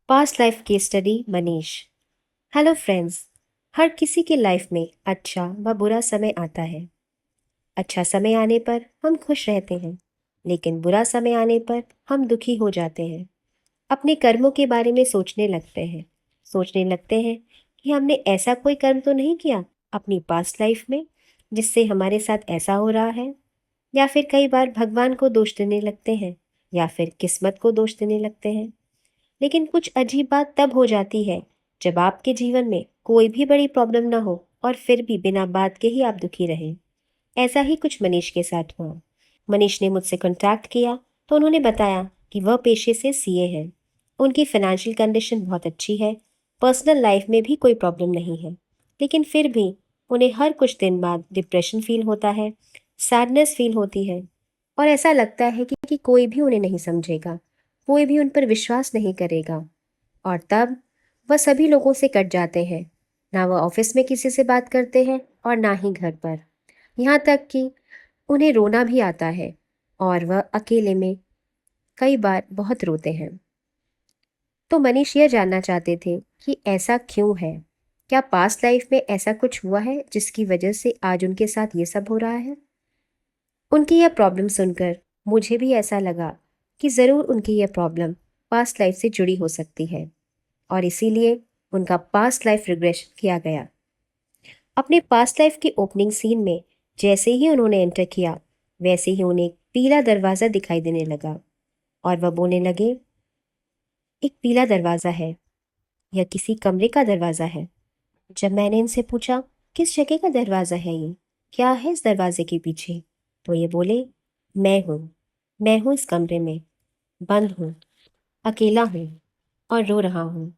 Past life की study Manish. Hello friends. हर किसी की लाइफ में अच्छा व बुरा समय आता है। अच्छा समय आने पर हम खुश रहते हैं, लेकिन बुरा समय आने पर हम दुखी हो जाते हैं। अपने कर्मों के बारे में सोचने लगते हैं कि हमने ऐसा कोई कर्म तो नहीं किया अपनी पास्ट लाइफ में जिससे हमारे साथ ऐसा हो रहा है। या फिर कई बार भगवान को दोष देने लगते हैं, या फिर किस्मत को दोष देने लगते हैं। लेकिन कुछ अजीब बात तब हो जाती है जब आपके जीवन में कोई भी बड़ी प्रॉब्लम ना हो और फिर भी बिना बात के ही आप दुखी रहें। ऐसा ही कुछ मनीष के साथ हुआ। मनीष ने मुझसे कांटेक्ट किया तो उन्होंने बताया कि वह पेशे से सीए हैं। उनकी फाइनेंशियल कंडीशन बहुत अच्छी है, पर्सनल लाइफ में भी कोई प्रॉब्लम नहीं है, लेकिन फिर भी उन्हें हर कुछ दिन बाद डिप्रेशन फील होता है, सैडनेस फील होती है, और ऐसा लगता है कि कोई भी उन्हें नहीं समझेगा, कोई भी उन पर विश्वास नहीं करेगा। और तब वह सभी लोगों से कट जाते हैं। ना वह ऑफिस में किसी से बात करते हैं और ना ही घर पर। यहाँ तक कि उन्हें रोना भी आता है और वह अकेले में कई बार बहुत रोते हैं। तो मनीष यह जानना चाहते थे कि ऐसा क्यों है। क्या पास्ट लाइफ में ऐसा कुछ हुआ है जिसकी वजह से आज उनके साथ ये सब हो रहा है। उनकी यह प्रॉब्लम सुनकर मुझे भी ऐसा लगा कि ज़रूर उनकी यह प्रॉब्लम पास्ट लाइफ से जुड़ी हो सकती है, और इसीलिए उनका पास्ट लाइफ रिग्रेशन किया गया। अपने पास्ट लाइफ की ओपनिंग सीन में जैसे ही उन्होंने एंटर किया, वैसे ही उन्हें एक पीला दरवाज़ा दिखाई देने लगा, और वह बोलने लगे, एक पीला दरवाज़ा है, यह किसी कमरे का दरवाज़ा है। जब मैंने इनसे पूछा किस जगह का दरवाज़ा है ये, क्या है इस दरवाजे के पीछे, तो ये बोले, मैं हूँ मैं हूँ इस कमरे में, बंद हूँ, अकेला हूँ और रो रहा हूँ।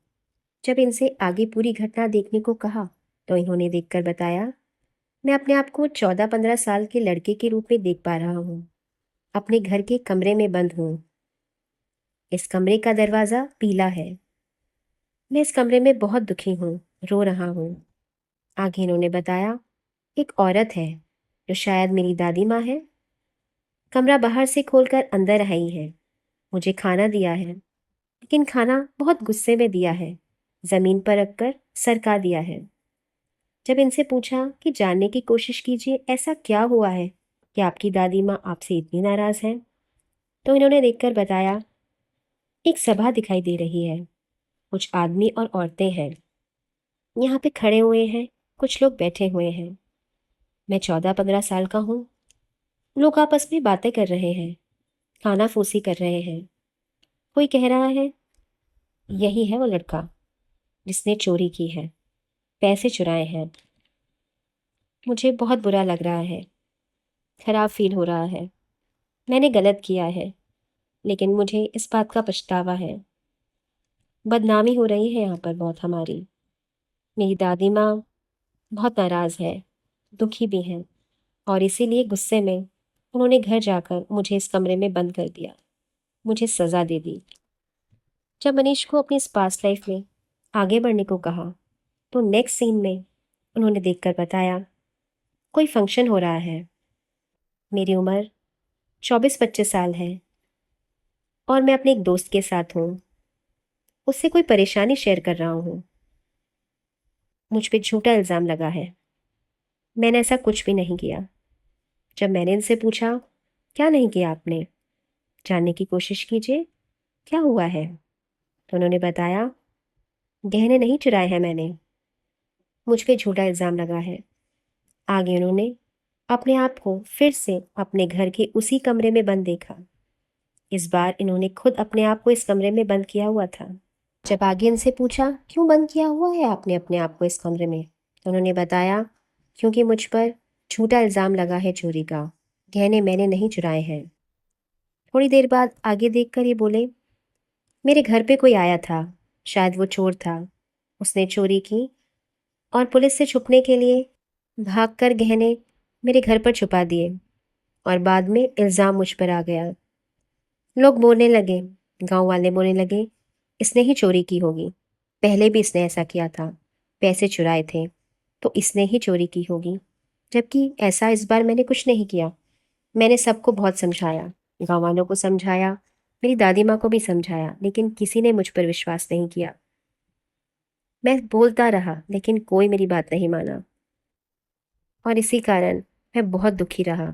जब इनसे आगे पूरी घटना देखने को कहा तो इन्होंने देखकर बताया, मैं अपने आप को 14-15 साल के लड़के के रूप में देख पा रहा हूँ। अपने घर के कमरे में बंद हूँ। इस कमरे का दरवाज़ा पीला है। मैं इस कमरे में बहुत दुखी हूँ, रो रहा हूँ। आगे इन्होंने बताया, एक औरत है जो शायद मेरी दादी माँ है। कमरा बाहर से खोलकर अंदर आई है, मुझे खाना दिया है, लेकिन खाना बहुत गुस्से में दिया है, ज़मीन पर रखकर सरका दिया है। जब इनसे पूछा कि जानने की कोशिश कीजिए ऐसा क्या हुआ है कि आपकी दादी माँ आपसे इतनी नाराज़ हैं, तो इन्होंने देखकर बताया, एक सभा दिखाई दे रही है, कुछ आदमी और औरतें हैं, यहाँ पे खड़े हुए हैं, कुछ लोग बैठे हुए हैं। मैं 14-15 साल का हूँ। लोग आपस में बातें कर रहे हैं, खाना फूसी कर रहे हैं। कोई कह रहा है, यही है वो लड़का जिसने चोरी की है, पैसे चुराए हैं। मुझे बहुत बुरा लग रहा है, खराब फील हो रहा है। मैंने गलत किया है, लेकिन मुझे इस बात का पछतावा है। बदनामी हो रही है यहाँ पर बहुत हमारी। मेरी दादी माँ बहुत नाराज़ है, दुखी भी हैं, और इसीलिए गुस्से में उन्होंने घर जाकर मुझे इस कमरे में बंद कर दिया, मुझे सज़ा दे दी। जब मनीष को अपनी इस पास्ट लाइफ में आगे बढ़ने को कहा तो नेक्स्ट सीन में उन्होंने देखकर बताया, कोई फंक्शन हो रहा है, मेरी उम्र 24-25 साल है, और मैं अपने एक दोस्त के साथ हूँ। उससे कोई परेशानी शेयर कर रहा हूँ। मुझ पे झूठा इल्ज़ाम लगा है, मैंने ऐसा कुछ भी नहीं किया। जब मैंने इनसे पूछा, क्या नहीं किया आपने, जानने की कोशिश कीजिए, क्या हुआ है, तो उन्होंने बताया, गहने नहीं चुराए हैं मैंने, मुझ पे झूठा इल्ज़ाम लगा है। आगे उन्होंने अपने आप को फिर से अपने घर के उसी कमरे में बंद देखा। इस बार इन्होंने खुद अपने आप को इस कमरे में बंद किया हुआ था। जब आगे इनसे पूछा, क्यों बंद किया हुआ है आपने अपने आप को इस कमरे में, तो उन्होंने बताया, क्योंकि मुझ पर झूठा इल्ज़ाम लगा है चोरी का, गहने मैंने नहीं चुराए हैं। थोड़ी देर बाद आगे देखकर ये बोले, मेरे घर पे कोई आया था, शायद वो चोर था, उसने चोरी की और पुलिस से छुपने के लिए भागकर गहने मेरे घर पर छुपा दिए, और बाद में इल्ज़ाम मुझ पर आ गया। लोग बोलने लगे, गांव वाले बोलने लगे, इसने ही चोरी की होगी, पहले भी इसने ऐसा किया था, पैसे चुराए थे, तो इसने ही चोरी की होगी। जबकि ऐसा इस बार मैंने कुछ नहीं किया। मैंने सबको बहुत समझाया, गांव वालों को समझाया, मेरी दादी माँ को भी समझाया, लेकिन किसी ने मुझ पर विश्वास नहीं किया। मैं बोलता रहा, लेकिन कोई मेरी बात नहीं माना, और इसी कारण मैं बहुत दुखी रहा।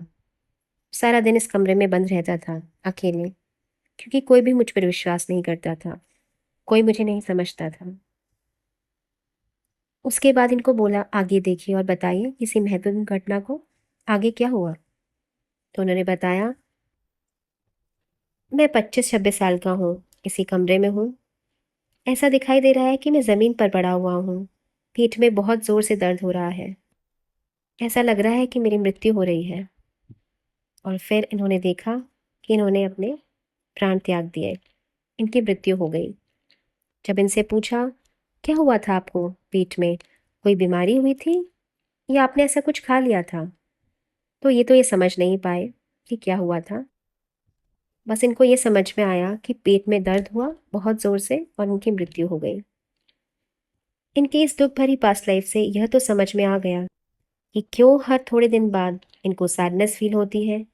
सारा दिन इस कमरे में बंद रहता था, अकेले, क्योंकि कोई भी मुझ पर विश्वास नहीं करता था, कोई मुझे नहीं समझता था। उसके बाद इनको बोला, आगे देखिए और बताइए किसी महत्वपूर्ण घटना को, आगे क्या हुआ। तो उन्होंने बताया, मैं 25-26 साल का हूँ, इसी कमरे में हूँ। ऐसा दिखाई दे रहा है कि मैं ज़मीन पर पड़ा हुआ हूँ। पीठ में बहुत ज़ोर से दर्द हो रहा है। ऐसा लग रहा है कि मेरी मृत्यु हो रही है। और फिर इन्होंने देखा कि इन्होंने अपने प्राण त्याग दिए। इनकी मृत्यु हो गई। जब इनसे पूछा, क्या हुआ था आपको पेट में, कोई बीमारी हुई थी या आपने ऐसा कुछ खा लिया था, तो ये समझ नहीं पाए कि क्या हुआ था। बस इनको ये समझ में आया कि पेट में दर्द हुआ बहुत ज़ोर से और इनकी मृत्यु हो गई। इनकी इस दुख भरी पास्ट लाइफ से यह तो समझ में आ गया कि क्यों हर थोड़े दिन बाद इनको सैडनेस फील होती है,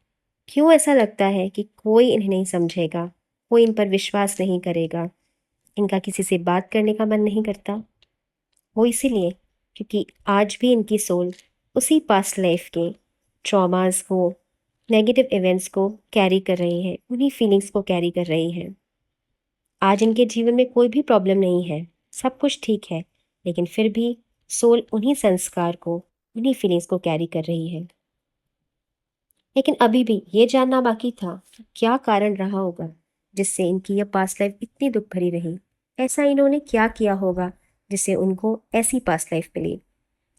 क्यों ऐसा लगता है कि कोई इन्हें नहीं समझेगा, कोई इन पर विश्वास नहीं करेगा, इनका किसी से बात करने का मन नहीं करता। वो इसीलिए क्योंकि आज भी इनकी सोल उसी पास्ट लाइफ के ट्रॉमास को, नेगेटिव इवेंट्स को कैरी कर रही है, उन्हीं फीलिंग्स को कैरी कर रही है। आज इनके जीवन में कोई भी प्रॉब्लम नहीं है, सब कुछ ठीक है, लेकिन फिर भी सोल उन्हीं संस्कार को, उन्हीं फीलिंग्स को कैरी कर रही है। लेकिन अभी भी ये जानना बाकी था कि क्या कारण रहा होगा जिससे इनकी यह पास्ट लाइफ इतनी दुख भरी रही। ऐसा इन्होंने क्या किया होगा जिससे उनको ऐसी पास्ट लाइफ मिली।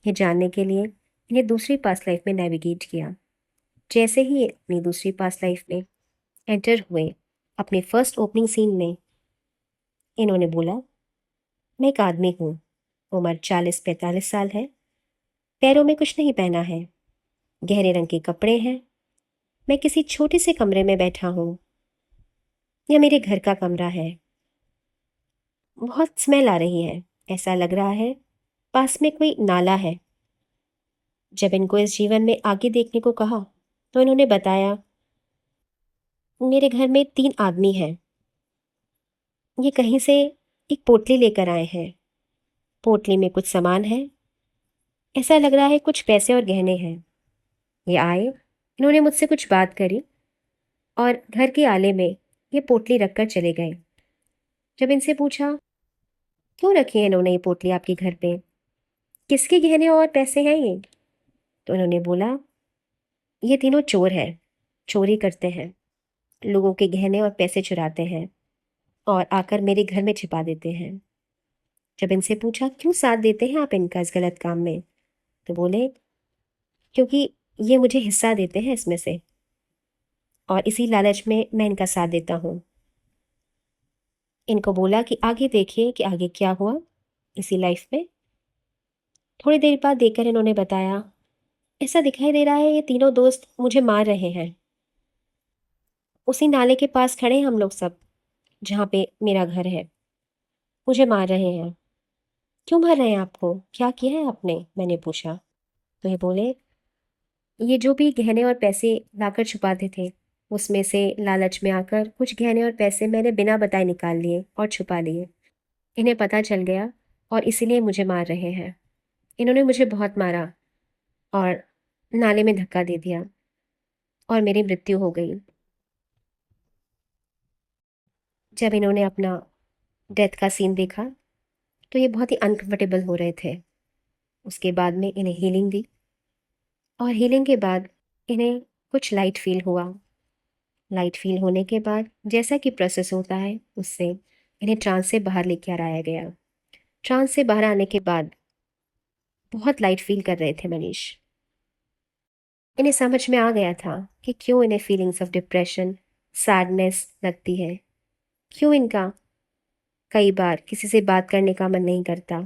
ये जानने के लिए इन्हें दूसरी पास्ट लाइफ में नेविगेट किया। जैसे ही ये अपनी दूसरी पास्ट लाइफ में एंटर हुए, अपने फर्स्ट ओपनिंग सीन में इन्होंने बोला, मैं एक आदमी हूँ, उम्र 40-45 साल है, पैरों में कुछ नहीं पहना है, गहरे रंग के कपड़े हैं, मैं किसी छोटे से कमरे में बैठा हूँ। यह मेरे घर का कमरा है। बहुत स्मेल आ रही है, ऐसा लग रहा है पास में कोई नाला है। जब इनको इस जीवन में आगे देखने को कहा तो इन्होंने बताया, मेरे घर में 3 आदमी हैं, ये कहीं से एक पोटली लेकर आए हैं। पोटली में कुछ सामान है, ऐसा लग रहा है कुछ पैसे और गहने हैं। ये आए, इन्होंने मुझसे कुछ बात करी और घर के आले में ये पोटली रखकर चले गए। जब इनसे पूछा, क्यों रखी है इन्होंने ये पोटली आपके घर पे, किसके गहने और पैसे हैं ये, तो इन्होंने बोला, ये तीनों चोर हैं, चोरी करते हैं, लोगों के गहने और पैसे चुराते हैं और आकर मेरे घर में छिपा देते हैं। जब इनसे पूछा, क्यों साथ देते हैं आप इनका इस गलत काम में, तो बोले, क्योंकि ये मुझे हिस्सा देते हैं इसमें से और इसी लालच में मैं इनका साथ देता हूँ। इनको बोला कि आगे देखिए कि आगे क्या हुआ इसी लाइफ में। थोड़ी देर बाद देखकर इन्होंने बताया, ऐसा दिखाई दे रहा है ये तीनों दोस्त मुझे मार रहे हैं। उसी नाले के पास खड़े हैं हम लोग सब, जहाँ पे मेरा घर है, मुझे मार रहे हैं। क्यों मार रहे हैं आपको, क्या किया है आपने, मैंने पूछा। तो ये बोले, ये जो भी गहने और पैसे लाकर छुपाते थे, उसमें से लालच में आकर कुछ गहने और पैसे मैंने बिना बताए निकाल लिए और छुपा लिए। इन्हें पता चल गया और इसीलिए मुझे मार रहे हैं। इन्होंने मुझे बहुत मारा और नाले में धक्का दे दिया और मेरी मृत्यु हो गई। जब इन्होंने अपना डेथ का सीन देखा तो ये बहुत ही अनकंफर्टेबल हो रहे थे। उसके बाद में इन्हें हीलिंग दी और हीलिंग के बाद इन्हें कुछ लाइट फील हुआ। लाइट फील होने के बाद जैसा कि प्रोसेस होता है उससे इन्हें ट्रांस से बाहर लेकर आया गया। ट्रांस से बाहर आने के बाद बहुत लाइट फील कर रहे थे मनीष। इन्हें समझ में आ गया था कि क्यों इन्हें फीलिंग्स ऑफ डिप्रेशन, सैडनेस लगती है, क्यों इनका कई बार किसी से बात करने का मन नहीं करता,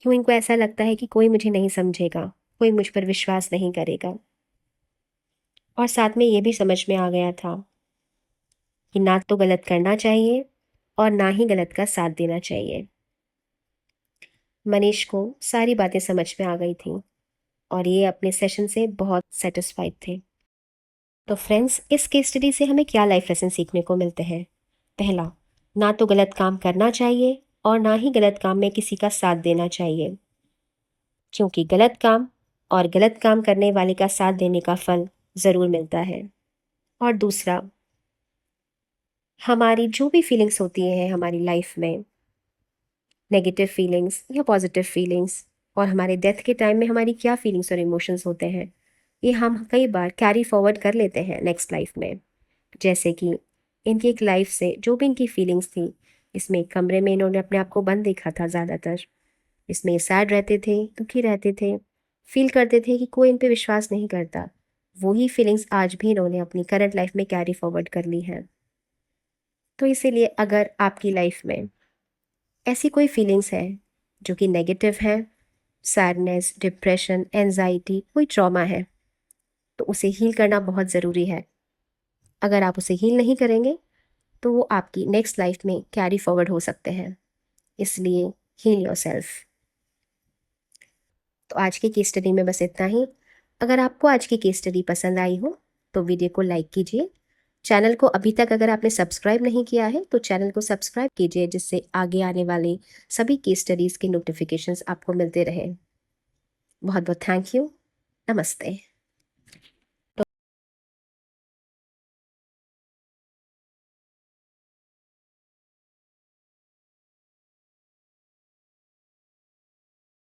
क्यों इनको ऐसा लगता है कि कोई मुझे नहीं समझेगा, कोई मुझ पर विश्वास नहीं करेगा। और साथ में ये भी समझ में आ गया था कि ना तो गलत करना चाहिए और ना ही गलत का साथ देना चाहिए। मनीष को सारी बातें समझ में आ गई थी और ये अपने सेशन से बहुत सेटिस्फाइड थे। तो फ्रेंड्स, इस केस स्टडी से हमें क्या लाइफ लेसन सीखने को मिलते हैं? पहला, ना तो गलत काम करना चाहिए और ना ही गलत काम में किसी का साथ देना चाहिए, क्योंकि गलत काम और गलत काम करने वाले का साथ देने का फल ज़रूर मिलता है। और दूसरा, हमारी जो भी फीलिंग्स होती हैं हमारी लाइफ में, नेगेटिव फीलिंग्स या पॉजिटिव फीलिंग्स, और हमारे डेथ के टाइम में हमारी क्या फीलिंग्स और इमोशंस होते हैं, ये हम कई बार कैरी फॉरवर्ड कर लेते हैं नेक्स्ट लाइफ में। जैसे कि इनकी एक लाइफ से जो भी इनकी फीलिंग्स थी, इसमें एक कमरे में इन्होंने अपने आप को बंद देखा था ज़्यादातर, इसमें सैड रहते थे, दुखी रहते थे, फील करते थे कि कोई इन पे विश्वास नहीं करता। वही फीलिंग्स आज भी इन्होंने अपनी करंट लाइफ में कैरी फॉरवर्ड कर ली हैं। तो इसीलिए अगर आपकी लाइफ में ऐसी कोई फीलिंग्स है जो कि नेगेटिव है, सैडनेस, डिप्रेशन, एंजाइटी, कोई ट्रॉमा है, तो उसे हील करना बहुत ज़रूरी है। अगर आप उसे हील नहीं करेंगे तो वो आपकी नेक्स्ट लाइफ में कैरी फॉरवर्ड हो सकते हैं। इसलिए हील योरसेल्फ। तो आज की केस स्टडी में बस इतना ही। अगर आपको आज की केस स्टडी पसंद आई हो तो वीडियो को लाइक कीजिए। चैनल को अभी तक अगर आपने सब्सक्राइब नहीं किया है तो चैनल को सब्सक्राइब कीजिए, जिससे आगे आने वाले सभी केस स्टडीज़ के नोटिफिकेशंस आपको मिलते रहें। बहुत बहुत थैंक यू। नमस्ते।